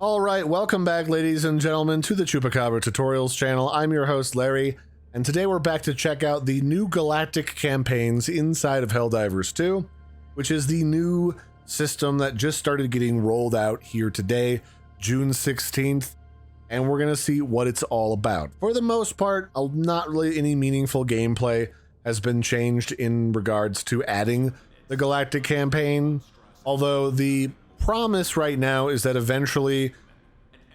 All right, welcome back, ladies and gentlemen, to the Chupacabra Tutorials channel. I'm your host, Larry, and today we're back to check out the new Galactic Campaigns inside of Helldivers 2, which is the new system that just started getting rolled out here today, June 16th, and we're going to see what it's all about. For the most part, not really any meaningful gameplay has been changed in regards to adding the Galactic Campaign, although the promise right now is that eventually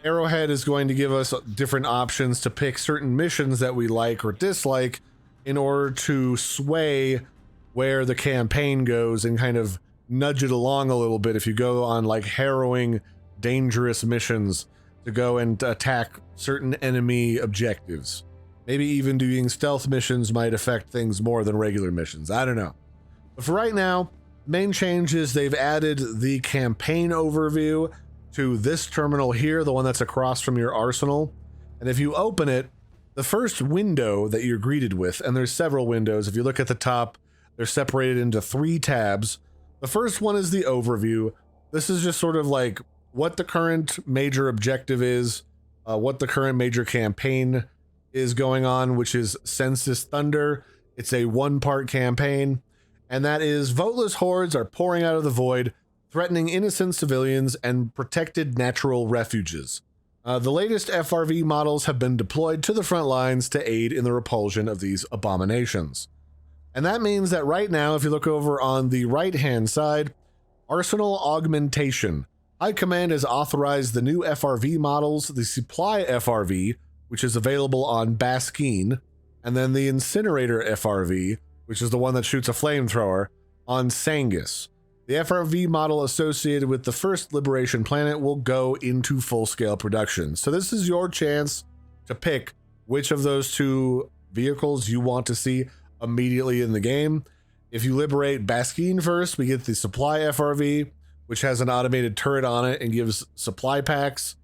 Arrowhead is going to give us different options to pick certain missions that we like or dislike in order to sway where the campaign goes and kind of nudge it along a little bit if you go on like harrowing, dangerous missions to go and attack certain enemy objectives. Maybe even doing stealth missions might affect things more than regular missions. I don't know. But for right now, main change is they've added the campaign overview to this terminal here, the one that's across from your arsenal. And if you open it, the first window that you're greeted with, and there's several windows, if you look at the top, they're separated into 3 tabs. The first one is the overview. This is just sort of like what the current major objective is, what the current major campaign is going on, which is Census Thunder. It's a 1-part campaign. And that is voteless hordes are pouring out of the void, threatening innocent civilians and protected natural refuges. The latest FRV models have been deployed to the front lines to aid in the repulsion of these abominations. And that means that right now, if you look over on the right-hand side, Arsenal Augmentation. High Command has authorized the new FRV models, the Supply FRV, which is available on Baskin, and then the Incinerator FRV, which is the one that shoots a flamethrower, on Sangus. The FRV model associated with the first Liberation Planet will go into full-scale production. So this is your chance to pick which of those 2 vehicles you want to see immediately in the game. If you liberate Baskin first, we get the Supply FRV, which has an automated turret on it and gives supply packs.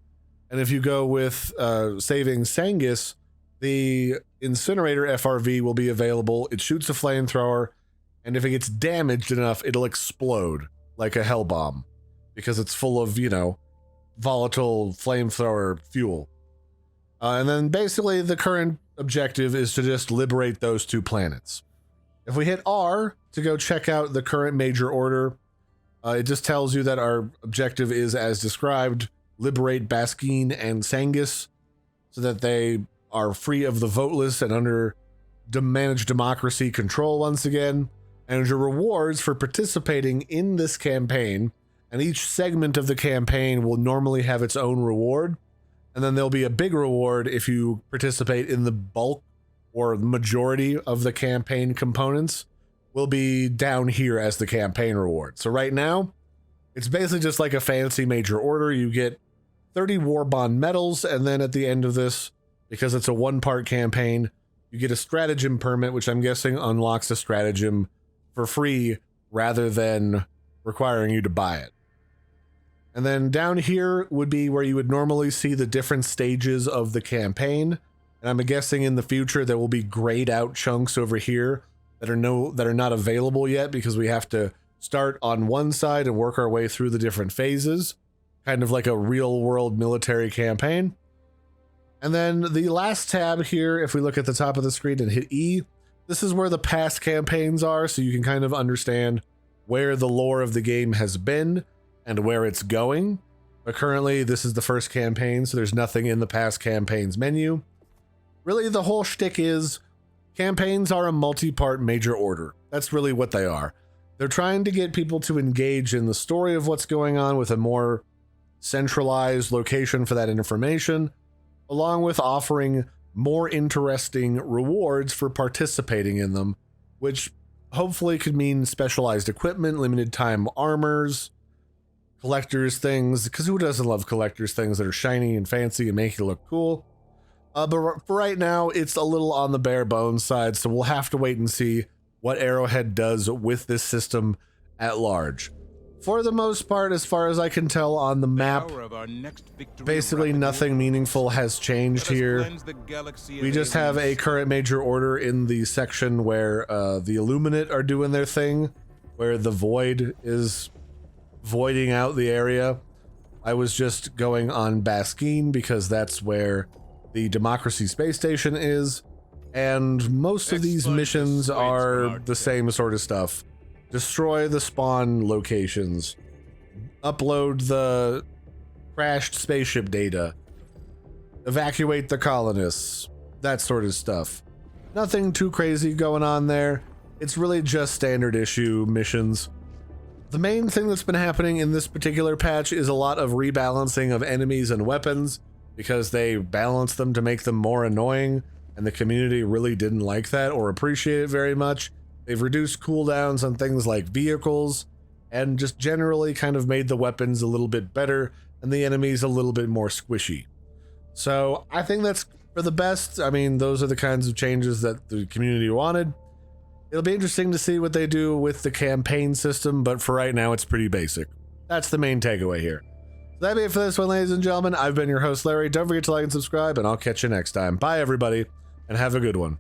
And if you go with saving Sangus, the Incinerator FRV will be available. It shoots a flamethrower, and if it gets damaged enough, it'll explode like a hell bomb because it's full of, you know, volatile flamethrower fuel. And then basically the current objective is to just liberate those 2 planets. If we hit R to go check out the current major order, it just tells you that our objective is as described: liberate Baskin and Sangus so that they are free of the voteless and under managed democracy control once again. And your rewards for participating in this campaign, and each segment of the campaign will normally have its own reward, and then there'll be a big reward if you participate in the bulk or majority of the campaign components, will be down here as the campaign reward. So right now, it's basically just like a fancy major order. You get 30 war bond medals, and then at the end of this, because it's a 1-part campaign, you get a stratagem permit, which I'm guessing unlocks a stratagem for free rather than requiring you to buy it. And then down here would be where you would normally see the different stages of the campaign. And I'm guessing in the future there will be grayed out chunks over here that are not available yet because we have to start on one side and work our way through the different phases, kind of like a real world military campaign. And then the last tab here, if we look at the top of the screen and hit E, this is where the past campaigns are, so you can kind of understand where the lore of the game has been and where it's going. But currently, this is the first campaign, so there's nothing in the past campaigns menu. Really, the whole shtick is campaigns are a multi-part major order. That's really what they are. They're trying to get people to engage in the story of what's going on with a more centralized location for that information, along with offering more interesting rewards for participating in them, which hopefully could mean specialized equipment, limited time armors, collector's things, because who doesn't love collector's things that are shiny and fancy and make you look cool? But for right now, it's a little on the bare bones side, so we'll have to wait and see what Arrowhead does with this system at large. For the most part, as far as I can tell on the map, basically nothing meaningful has changed here. We just have a current major order in the section where the Illuminate are doing their thing, where the Void is voiding out the area. I was just going on Basquine because that's where the Democracy Space Station is, and most of these missions are the same sort of stuff. Destroy the spawn locations, upload the crashed spaceship data, evacuate the colonists, that sort of stuff. Nothing too crazy going on there. It's really just standard issue missions. The main thing that's been happening in this particular patch is a lot of rebalancing of enemies and weapons, because they balanced them to make them more annoying, and the community really didn't like that or appreciate it very much. They've reduced cooldowns on things like vehicles, and just generally kind of made the weapons a little bit better and the enemies a little bit more squishy. So I think that's for the best. I mean, those are the kinds of changes that the community wanted. It'll be interesting to see what they do with the campaign system, but for right now, it's pretty basic. That's the main takeaway here. So that'll be it for this one, ladies and gentlemen. I've been your host, Larry. Don't forget to like and subscribe, and I'll catch you next time. Bye, everybody, and have a good one.